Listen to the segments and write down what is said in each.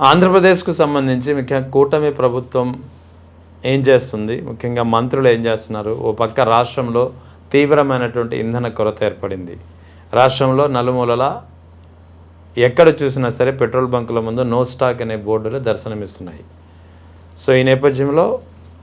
ఆంధ్రప్రదేశ్కు సంబంధించి ముఖ్యంగా కూటమి ప్రభుత్వం ఏం చేస్తుంది, ముఖ్యంగా మంత్రులు ఏం చేస్తున్నారు? ఓ పక్క రాష్ట్రంలో తీవ్రమైనటువంటి ఇంధన కొరత ఏర్పడింది. రాష్ట్రంలో నలుమూలల ఎక్కడ చూసినా సరే పెట్రోల్ బంకుల ముందు నో స్టాక్ అనే బోర్డులు దర్శనమిస్తున్నాయి. సో ఈ నేపథ్యంలో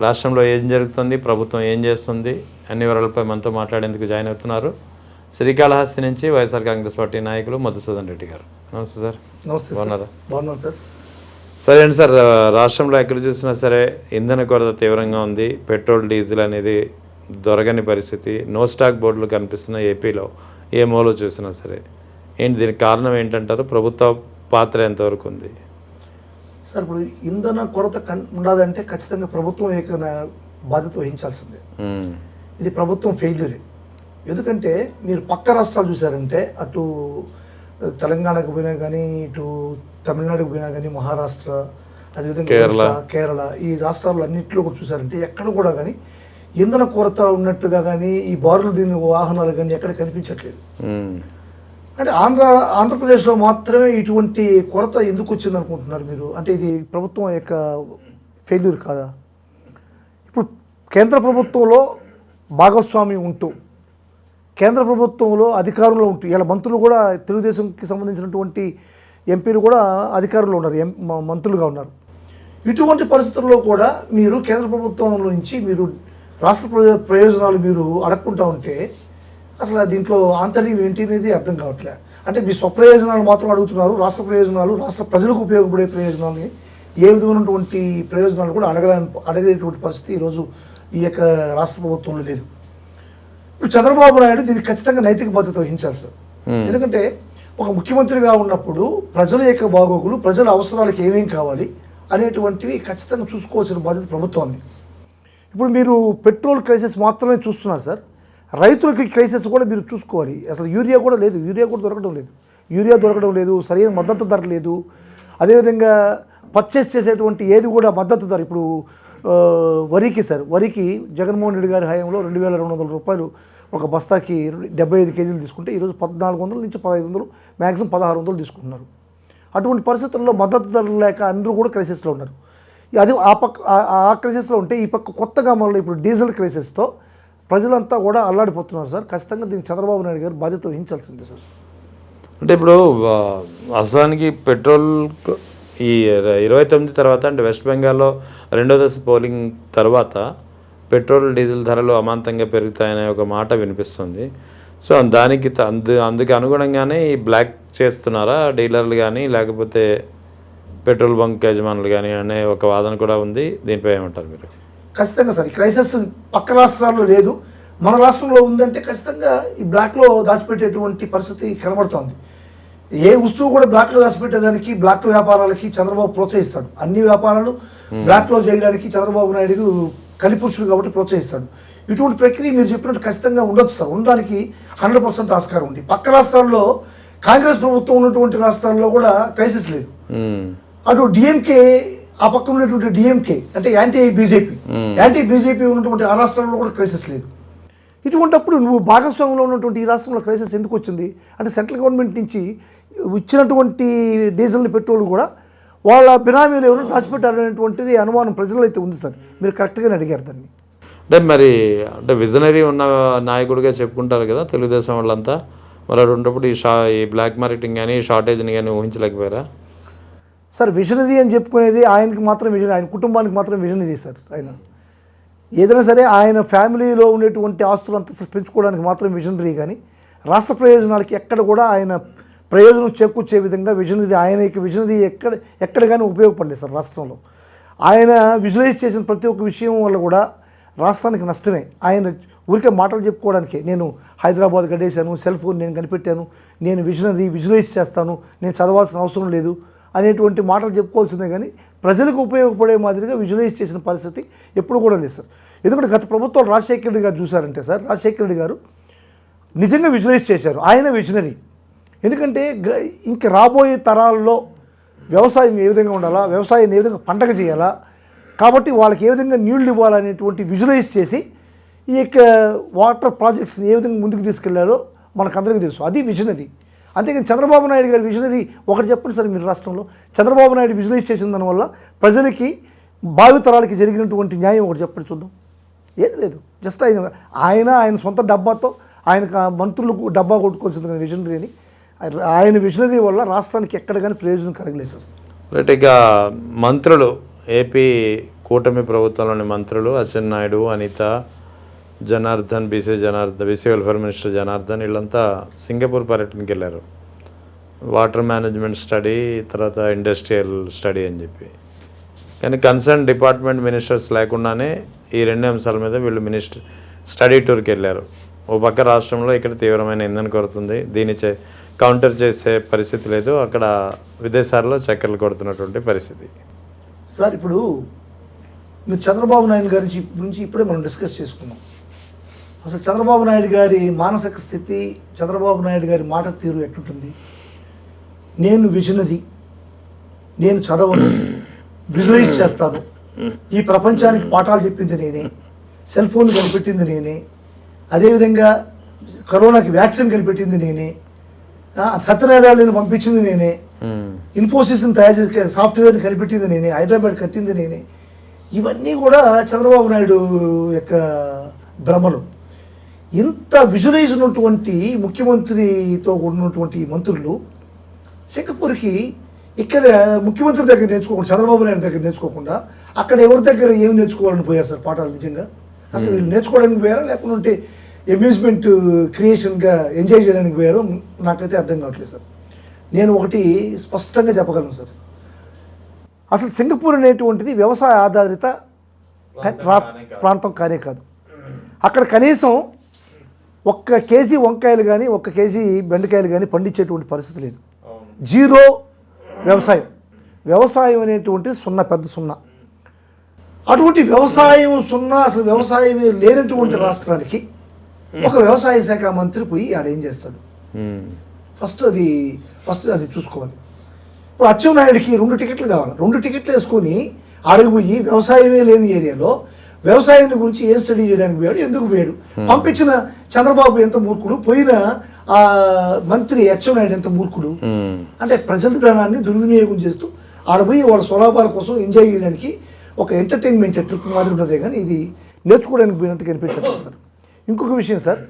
రాష్ట్రంలో ఏం జరుగుతుంది, ప్రభుత్వం ఏం చేస్తుంది అన్ని వివరాలపై మనతో మాట్లాడేందుకు జాయిన్ అవుతున్నారు శ్రీకాళహస్తి నుంచి వైఎస్ఆర్ కాంగ్రెస్ పార్టీ నాయకులు మధుసూదన్ రెడ్డి గారు. నమస్తే సార్. నమస్తే. బాగున్నారా? బాగున్నాను సార్. సరే అండి సార్, రాష్ట్రంలో ఎక్కడ చూసినా సరే ఇంధన కొరత తీవ్రంగా ఉంది. పెట్రోల్ డీజిల్ అనేది దొరకని పరిస్థితి. నో స్టాక్ బోర్డులు కనిపిస్తున్న ఏపీలో ఏ మూలలో చూసినా సరే. ఏంటి దీనికి కారణం ఏంటంటారు? ప్రభుత్వ పాత్ర ఎంతవరకు ఉంది సార్? ఇప్పుడు ఇంధన కొరత ఉండదంటే ఖచ్చితంగా ప్రభుత్వం ఏకైనా బాధ్యత వహించాల్సిందే. ఇది ప్రభుత్వం ఫెయిల్యూరే. ఎందుకంటే మీరు పక్క రాష్ట్రాలు చూసారంటే అటు తెలంగాణకు పోయినా కానీ, ఇటు తమిళనాడుకు పోయినా కానీ, మహారాష్ట్ర, అదేవిధంగా కేరళ, ఈ రాష్ట్రాలు అన్నింటిలో కూడా చూసారంటే ఎక్కడ కూడా కానీ ఇంధన కొరత ఉన్నట్టుగా కానీ ఈ బారులు దీని వాహనాలు కానీ ఎక్కడ కనిపించట్లేదు. అంటే ఆంధ్రప్రదేశ్లో మాత్రమే ఇటువంటి కొరత ఎందుకు వచ్చింది అనుకుంటున్నారు మీరు? అంటే ఇది ప్రభుత్వం యొక్క ఫెయిల్యూర్ కాదా? ఇప్పుడు కేంద్ర ప్రభుత్వంలో భాగస్వామి ఉంటూ, కేంద్ర ప్రభుత్వంలో అధికారంలో ఉంటూ, ఇలా మంత్రులు కూడా తెలుగుదేశంకి సంబంధించినటువంటి ఎంపీలు కూడా అధికారంలో ఉన్నారు, మంత్రులుగా ఉన్నారు. ఇటువంటి పరిస్థితుల్లో కూడా మీరు కేంద్ర ప్రభుత్వం నుంచి మీరు రాష్ట్ర ప్రయోజనాలు మీరు అడగకుండా ఉంటే అసలు దీంట్లో ఆంతర్యం ఏంటి అనేది అర్థం కావట్లే. అంటే మీ స్వప్రయోజనాలు మాత్రం అడుగుతున్నారు. రాష్ట్ర ప్రయోజనాలు, రాష్ట్ర ప్రజలకు ఉపయోగపడే ప్రయోజనాలని, ఏ విధమైనటువంటి ప్రయోజనాలు కూడా అడగేటువంటి పరిస్థితి ఈరోజు ఈ యొక్క రాష్ట్ర ప్రభుత్వంలో లేదు. ఇప్పుడు చంద్రబాబు నాయుడు దీనికి ఖచ్చితంగా నైతిక బాధ్యత వహించాలి సార్. ఎందుకంటే ఒక ముఖ్యమంత్రిగా ఉన్నప్పుడు ప్రజల యొక్క బాగోగులు, ప్రజల అవసరాలకు ఏమేం కావాలి అనేటువంటివి ఖచ్చితంగా చూసుకోవాల్సిన బాధ్యత ప్రభుత్వాన్ని. ఇప్పుడు మీరు పెట్రోల్ క్రైసిస్ మాత్రమే చూస్తున్నారు సార్. రైతులకి క్రైసిస్ కూడా మీరు చూసుకోవాలి. అసలు యూరియా కూడా లేదు, యూరియా కూడా దొరకడం లేదు, సరైన మద్దతు ధర లేదు. అదేవిధంగా పర్చేస్ చేసేటువంటి ఏది కూడా మద్దతు ధర. ఇప్పుడు వరికి సార్, వరికి జగన్మోహన్ రెడ్డి గారి హయాంలో 2200 రూపాయలు ఒక బస్తాకి 75 కేజీలు తీసుకుంటే ఈరోజు 1400 నుంచి 1500, మ్యాక్సిమం 1600 తీసుకుంటున్నారు. అటువంటి పరిస్థితుల్లో మద్దతు ధరలు లేక అందరూ కూడా క్రైసిస్లో ఉన్నారు. అది ఆ క్రైసిస్లో ఉంటే ఈ పక్క కొత్తగా మళ్ళీ ఇప్పుడు డీజిల్ క్రైసిస్తో ప్రజలంతా కూడా అల్లాడిపోతున్నారు సార్. ఖచ్చితంగా దీనికి చంద్రబాబు నాయుడు గారు బాధ్యత వహించాల్సిందే సార్. అంటే ఇప్పుడు అసలానికి పెట్రోల్ ఈ 29 తర్వాత, అంటే వెస్ట్ బెంగాల్లో 2వ దశ పోలింగ్ తర్వాత పెట్రోల్ డీజిల్ ధరలు అమాంతంగా పెరుగుతాయనే ఒక మాట వినిపిస్తుంది. సో దానికి అందుకు అనుగుణంగానే ఈ బ్లాక్ చేస్తున్నారా డీలర్లు కానీ, లేకపోతే పెట్రోల్ బంక్ యజమానులు కానీ అనే ఒక వాదన కూడా ఉంది. దీనిపై ఏమంటారు మీరు? ఖచ్చితంగా సార్, ఈ క్రైసిస్ పక్క రాష్ట్రాల్లో లేదు, మన రాష్ట్రంలో ఉందంటే ఖచ్చితంగా ఈ బ్లాక్లో దాచిపెట్టేటువంటి పరిస్థితి కనబడుతోంది. ఏ వస్తువు కూడా బ్లాక్లో దాచిపెట్టేదానికి, బ్లాక్ వ్యాపారాలకి చంద్రబాబు ప్రోత్సహిస్తాడు. అన్ని వ్యాపారాలు బ్లాక్లో చేయడానికి చంద్రబాబు నాయుడు కలిపురుషుడు కాబట్టి ప్రోత్సహిస్తాడు. ఇటువంటి ప్రక్రియ మీరు చెప్పినట్టు ఖచ్చితంగా ఉండొచ్చు సార్. ఉండడానికి 100% ఆస్కారం ఉంది. పక్క రాష్ట్రాల్లో కాంగ్రెస్ ప్రభుత్వం ఉన్నటువంటి రాష్ట్రాల్లో కూడా క్రైసిస్ లేదు. అటు డిఎంకే, ఆ పక్క ఉన్నటువంటి డిఎంకే అంటే యాంటీ బీజేపీ ఉన్నటువంటి ఆ రాష్ట్రంలో కూడా క్రైసిస్ లేదు. ఇటువంటిప్పుడు నువ్వు భాగస్వామ్యంలో ఉన్నటువంటి ఈ రాష్ట్రంలో క్రైసిస్ ఎందుకు వచ్చింది అంటే సెంట్రల్ గవర్నమెంట్ నుంచి ఇచ్చినటువంటి డీజిల్ పెట్రోల్ కూడా వాళ్ళ బినామీలు ఎవరు దాచిపెట్టారనేటువంటిది అనుమానం ప్రజల్లో అయితే ఉంది సార్. మీరు కరెక్ట్గానే అడిగారు దాన్ని. అంటే మరి అంటే విజనరీ ఉన్న నాయకుడిగా చెప్పుకుంటారు కదా తెలుగుదేశం వాళ్ళంతా. మరి ఉన్నప్పుడు ఈ బ్లాక్ మార్కెటింగ్ కానీ, షార్టేజ్ని కానీ ఊహించలేకపోయారా సార్? విజనరీ అని చెప్పుకునేది ఆయనకి మాత్రం విజనరీ, ఆయన కుటుంబానికి మాత్రం విజనరీ సార్. ఆయన ఏదైనా సరే ఆయన ఫ్యామిలీలో ఉండేటువంటి ఆస్తులంతా పెంచుకోవడానికి మాత్రం విజనరీ, కానీ రాష్ట్ర ప్రయోజనాలకి ఎక్కడ కూడా ఆయన ప్రయోజనం చేకూర్చే విధంగా విజనరీ, ఆయనకి విజనరీ ఎక్కడ కానీ ఉపయోగపడలేదు సార్ రాష్ట్రంలో. ఆయన విజువలైజ్ చేసిన ప్రతి ఒక్క విషయం వల్ల కూడా రాష్ట్రానికి నష్టమే. ఆయన ఊరికే మాటలు చెప్పుకోవడానికే, నేను హైదరాబాద్ గడేశాను, సెల్ ఫోన్ నేను కనిపెట్టాను, నేను విజువలైజ్ చేస్తాను, నేను చదవాల్సిన అవసరం లేదు అనేటువంటి మాటలు చెప్పుకోవాల్సిందే, కానీ ప్రజలకు ఉపయోగపడే మాదిరిగా విజువలైజ్ చేసిన పరిస్థితి ఎప్పుడు కూడా లేదు సార్. ఎందుకంటే గత ప్రభుత్వం రాజశేఖర రెడ్డి గారు చూశారంటే సార్, రాజశేఖర రెడ్డి గారు నిజంగా విజువలైజ్ చేశారు. ఆయన విజనరీ. ఎందుకంటే ఇంక రాబోయే తరాల్లో వ్యవసాయం ఏ విధంగా ఉండాలా, వ్యవసాయాన్ని ఏ విధంగా పండగ చేయాలా, కాబట్టి వాళ్ళకి ఏ విధంగా నీళ్లు ఇవ్వాలనేటువంటి విజువలైజ్ చేసి ఈ యొక్క వాటర్ ప్రాజెక్ట్స్ని ఏ విధంగా ముందుకు తీసుకెళ్లారో మనకందరికీ తెలుసు. అది విజనరీ. అంతేకాని చంద్రబాబు నాయుడు గారి విజనరీ ఒకటి చెప్పండి సార్ మీరు రాష్ట్రంలో చంద్రబాబు నాయుడు విజువలైజ్ చేసిన దానివల్ల ప్రజలకి భావితరాలకి జరిగినటువంటి న్యాయం ఒకటి చెప్పండి చూద్దాం. ఏది లేదు. జస్ట్ ఆయన సొంత డబ్బాతో ఆయనకు మంత్రులు డబ్బా కొట్టుకోవాల్సింది విజనరీ అని ఆయన విజనరీ వల్ల రాష్ట్రానికి ఎక్కడ కానీ ప్రయోజనం కలగలేదు సార్. రైట్. ఇక మంత్రులు ఏపీ కూటమి ప్రభుత్వంలోని మంత్రులు Atchannaidu, Anitha, Janardhan, BC welfare minister Janardhan వీళ్ళంతా సింగపూర్ పర్యటనకి వెళ్ళారు. వాటర్ మేనేజ్మెంట్ స్టడీ, తర్వాత ఇండస్ట్రియల్ స్టడీ అని చెప్పి. కానీ కన్సర్న్ డిపార్ట్మెంట్ మినిస్టర్స్ లేకుండానే ఈ 2 అంశాల మీద వీళ్ళు స్టడీ టూర్కి వెళ్ళారు. ఓ పక్క రాష్ట్రంలో ఇక్కడ తీవ్రమైన ఇంధన కొరత ఉంది, దీన్ని కౌంటర్ చేసే పరిస్థితి లేదు, అక్కడ విదేశాల్లో చక్కెరలు కొడుతున్నటువంటి పరిస్థితి. సార్ ఇప్పుడు మీరు చంద్రబాబు నాయుడు గారి గురించి ఇప్పుడే మనం డిస్కస్ చేసుకున్నాం. అసలు చంద్రబాబు నాయుడు గారి మానసిక స్థితి, చంద్రబాబు నాయుడు గారి మాట తీరు ఎట్లుంటుంది? నేను విజనరీ, నేను చదవను, విజువలైజ్ చేస్తాను, ఈ ప్రపంచానికి పాఠాలు చెప్పింది నేనే, సెల్ ఫోన్ కనిపెట్టింది నేనే, అదేవిధంగా కరోనాకి వ్యాక్సిన్ కనిపెట్టింది నేనే, సత్యనారాయణని పంపించింది నేనే, ఇన్ఫోసిస్ని తయారు చేసే సాఫ్ట్వేర్ని కనిపెట్టింది నేనే, హైదరాబాద్ కట్టింది నేనే. ఇవన్నీ కూడా చంద్రబాబు నాయుడు యొక్క భ్రమలు. ఇంత విజువలైజ్ ఉన్నటువంటి ముఖ్యమంత్రితో ఉన్నటువంటి మంత్రులు సింగపూర్కి ఇక్కడ ముఖ్యమంత్రి దగ్గర నేర్చుకోకుండా, చంద్రబాబు నాయుడు దగ్గర నేర్చుకోకుండా అక్కడ ఎవరి దగ్గర ఏమి నేర్చుకోవాలని పోయారు సార్ పాఠాలు? నిజంగా అసలు వీళ్ళు నేర్చుకోవడానికి పోయారా లేకుంటే అమ్యూజ్మెంట్ క్రియేషన్గా ఎంజాయ్ చేయడానికి పోయారో నాకైతే అర్థం కావట్లేదు సార్. నేను ఒకటి స్పష్టంగా చెప్పగలను సార్, అసలు సింగపూర్ అనేటువంటిది వ్యవసాయ ఆధారిత ప్రాంతం కానే కాదు. అక్కడ కనీసం 1 కేజీ వంకాయలు కానీ 1 కేజీ బెండకాయలు కానీ పండించేటువంటి పరిస్థితి లేదు. జీరో వ్యవసాయం అనేటువంటి పెద్ద సున్నా. అటువంటి వ్యవసాయం సున్నా, అసలు వ్యవసాయమే లేనటువంటి రాష్ట్రానికి ఒక వ్యవసాయ శాఖ మంత్రి పోయి ఆడేం చేస్తాడు? ఫస్ట్ అది చూసుకోవాలి. ఇప్పుడు అచ్చెన్నాయుడికి 2 టికెట్లు కావాలి. 2 టికెట్లు వేసుకొని ఆడకపోయి వ్యవసాయమే లేని ఏరియాలో వ్యవసాయాన్ని గురించి ఏం స్టడీ చేయడానికి పోయాడు, ఎందుకు పోయాడు? పంపించిన చంద్రబాబు ఎంత మూర్ఖుడు, పోయిన ఆ మంత్రి అచ్చెన్నాయుడు ఎంత మూర్ఖుడు. అంటే ప్రజల ధనాన్ని దుర్వినియోగం చేస్తూ ఆడపోయి వాళ్ళ స్వలాభాల కోసం ఎంజాయ్ చేయడానికి ఒక ఎంటర్టైన్మెంట్ ట్రిప్ మాదిరి ఉన్నదే కానీ ఇది నేర్చుకోవడానికి పోయినట్టు కనిపించట్లేదు సార్. ఇంకొక విషయం సార్,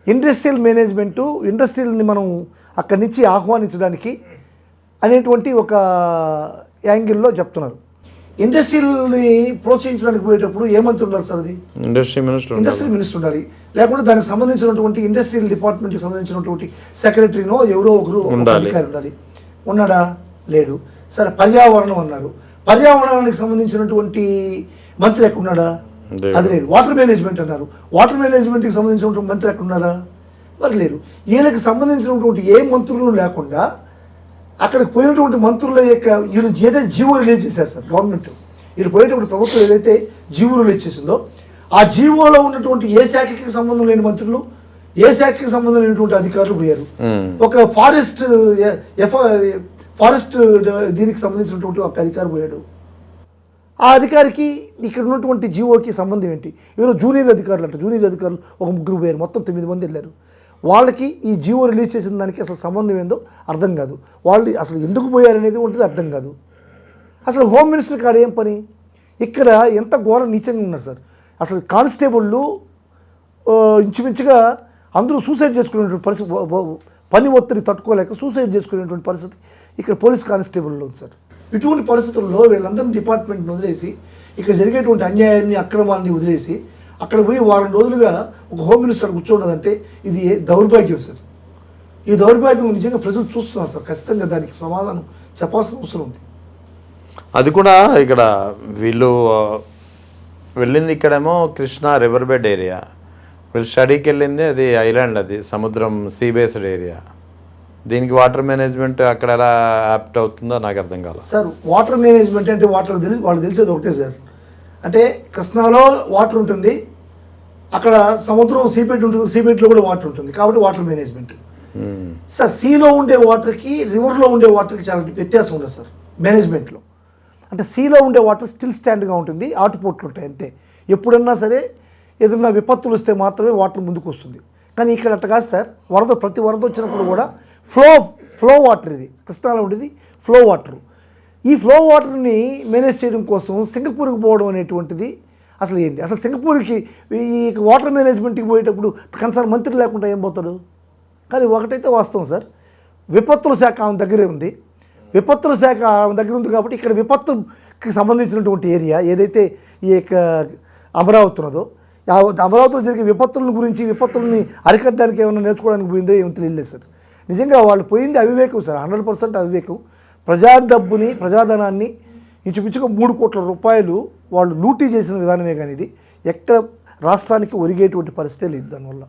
ఇండస్ట్రియల్ మేనేజ్మెంటు, ఇండస్ట్రియల్ని మనం అక్కడి నుంచి ఆహ్వానించడానికి అనేటువంటి ఒక యాంగిల్లో చెప్తున్నారు. ఇండస్ట్రియల్ని ప్రోత్సహించడానికి పోయేటప్పుడు ఏమంత్రి ఉండాలి సార్? అది ఇండస్ట్రియల్ మినిస్టర్ ఉండాలి. లేకుంటే దానికి సంబంధించినటువంటి ఇండస్ట్రియల్ డిపార్ట్మెంట్కి సంబంధించినటువంటి సెక్రటరీనో ఎవరో ఒకరు అధికారి ఉండాలి. ఉన్నాడా? లేడు. సరే, పర్యావరణం అన్నారు, పర్యావరణానికి సంబంధించినటువంటి మంత్రి ఎక్కడున్నాడా? అది లేదు. వాటర్ మేనేజ్మెంట్ అన్నారు, వాటర్ మేనేజ్మెంట్కి సంబంధించినటువంటి మంత్రి ఎక్కడున్నారా? మరి లేరు. వీళ్ళకి సంబంధించినటువంటి ఏ మంత్రులు లేకుండా అక్కడికి పోయినటువంటి మంత్రుల యొక్క వీళ్ళు ఏదైతే జీవో రిలీజ్ చేశారు సార్ గవర్నమెంట్, వీళ్ళు పోయేటప్పుడు ప్రభుత్వం ఏదైతే జీవో రిలీజ్ చేసిందో ఆ జీవోలో ఉన్నటువంటి ఏ శాఖకి సంబంధం లేని మంత్రులు, ఏ శాఖకి సంబంధం లేనటువంటి అధికారులు పోయారు. ఒక ఫారెస్ట్ దీనికి సంబంధించినటువంటి ఒక అధికారి పోయాడు. ఆ అధికారికి ఇక్కడ ఉన్నటువంటి జీవోకి సంబంధం ఏంటి? ఎవరో జూనియర్ అధికారులు ఒక 3 పోయారు, మొత్తం 9 మంది వెళ్ళారు. వాళ్ళకి ఈ జీవో రిలీజ్ చేసిన దానికి అసలు సంబంధం ఏందో అర్థం కాదు. వాళ్ళు అసలు ఎందుకు పోయారనేది ఉంటుంది అర్థం కాదు. అసలు హోమ్ మినిస్టర్ కాడ ఏం పని? ఇక్కడ ఎంత ఘోర నీచంగా ఉన్నారు సార్. అసలు కానిస్టేబుళ్ళు ఇంచుమించుగా అందరూ సూసైడ్ చేసుకునేటువంటి పరిస్థితి, పని ఒత్తిడి తట్టుకోలేక సూసైడ్ చేసుకునేటువంటి పరిస్థితి ఇక్కడ పోలీస్ కానిస్టేబుల్లో ఉంది సార్. ఇటువంటి పరిస్థితుల్లో వీళ్ళందరినీ డిపార్ట్మెంట్ని వదిలేసి ఇక్కడ జరిగేటువంటి అన్యాయాన్ని, అక్రమాన్ని వదిలేసి అక్కడ పోయి 1 వారం రోజులుగా ఒక హోమ్ మినిస్టర్ కూర్చోన్నదంటే ఇది దౌర్భాగ్యం సార్. ఈ దౌర్భాగ్యం నిజంగా ప్రజలు చూస్తున్నారు సార్. ఖచ్చితంగా దానికి సమాధానం చెప్పాల్సిన అవసరం ఉంది. అది కూడా ఇక్కడ వీళ్ళు వెళ్ళింది ఇక్కడేమో కృష్ణా రివర్ బెడ్ ఏరియా, వీళ్ళు స్టడీకి వెళ్ళింది అది ఐలాండ్, అది సముద్రం సీ బేస్డ్ ఏరియా. దీనికి వాటర్ మేనేజ్మెంట్ అక్కడ ఎలా యాప్ట్ అవుతుందో నాకు అర్థం కాలేదు సార్. వాటర్ మేనేజ్మెంట్ అంటే వాళ్ళు తెలిసేది ఒకటే సార్, అంటే కృష్ణాలో వాటర్ ఉంటుంది, అక్కడ సముద్రం సీబెడ్ ఉంటుంది, సీబెడ్లో కూడా వాటర్ ఉంటుంది, కాబట్టి వాటర్ మేనేజ్మెంట్. సార్ సీలో ఉండే వాటర్కి రివర్లో ఉండే వాటర్కి చాలా వ్యత్యాసం ఉండదు సార్ మేనేజ్మెంట్లో. అంటే సీలో ఉండే వాటర్ స్టిల్ స్టాండ్గా ఉంటుంది, ఆటుపోట్లు ఉంటాయి అంతే. ఎప్పుడన్నా సరే ఏదన్నా విపత్తులు వస్తే మాత్రమే వాటర్ ముందుకు వస్తుంది. కానీ ఇక్కడ అట్ట కాదు సార్. ప్రతి వరద వచ్చినప్పుడు కూడా ఫ్లో వాటర్ ఇది కృష్ణాలో ఉండేది ఫ్లో వాటర్. ఈ ఫ్లో వాటర్ని మేనేజ్ చేయడం కోసం సింగపూర్కి పోవడం అనేటువంటిది అసలు ఏంది? అసలు సింగపూర్కి ఈ వాటర్ మేనేజ్మెంట్కి పోయేటప్పుడు కన్సర్న్ మంత్రి లేకుండా ఏం పోతాడు? కానీ ఒకటైతే వాస్తవం సార్, విపత్తుల శాఖ ఆమె దగ్గరే ఉంది. విపత్తుల శాఖ ఆమె దగ్గర ఉంది కాబట్టి ఇక్కడ విపత్తుకి సంబంధించినటువంటి ఏరియా ఏదైతే ఈ యొక్క అమరావతి ఉన్నదో, అమరావతిలో జరిగే విపత్తుల గురించి, విపత్తుల్ని అరికట్టడానికి ఏమైనా నేర్చుకోవడానికి పోయిందో ఏమో తెలియలేదు సార్. నిజంగా వాళ్ళు పోయింది అవివేకం సార్, 100% అవివేకం. ప్రజా డబ్బుని, ప్రజాధనాన్ని ఇంచుమించుగా 3 కోట్ల రూపాయలు వాళ్ళు లూటీ చేసిన విధానమే కానీ ఇది ఎక్కడ రాష్ట్రానికి ఒరిగేటువంటి పరిస్థితే లేదు దానివల్ల.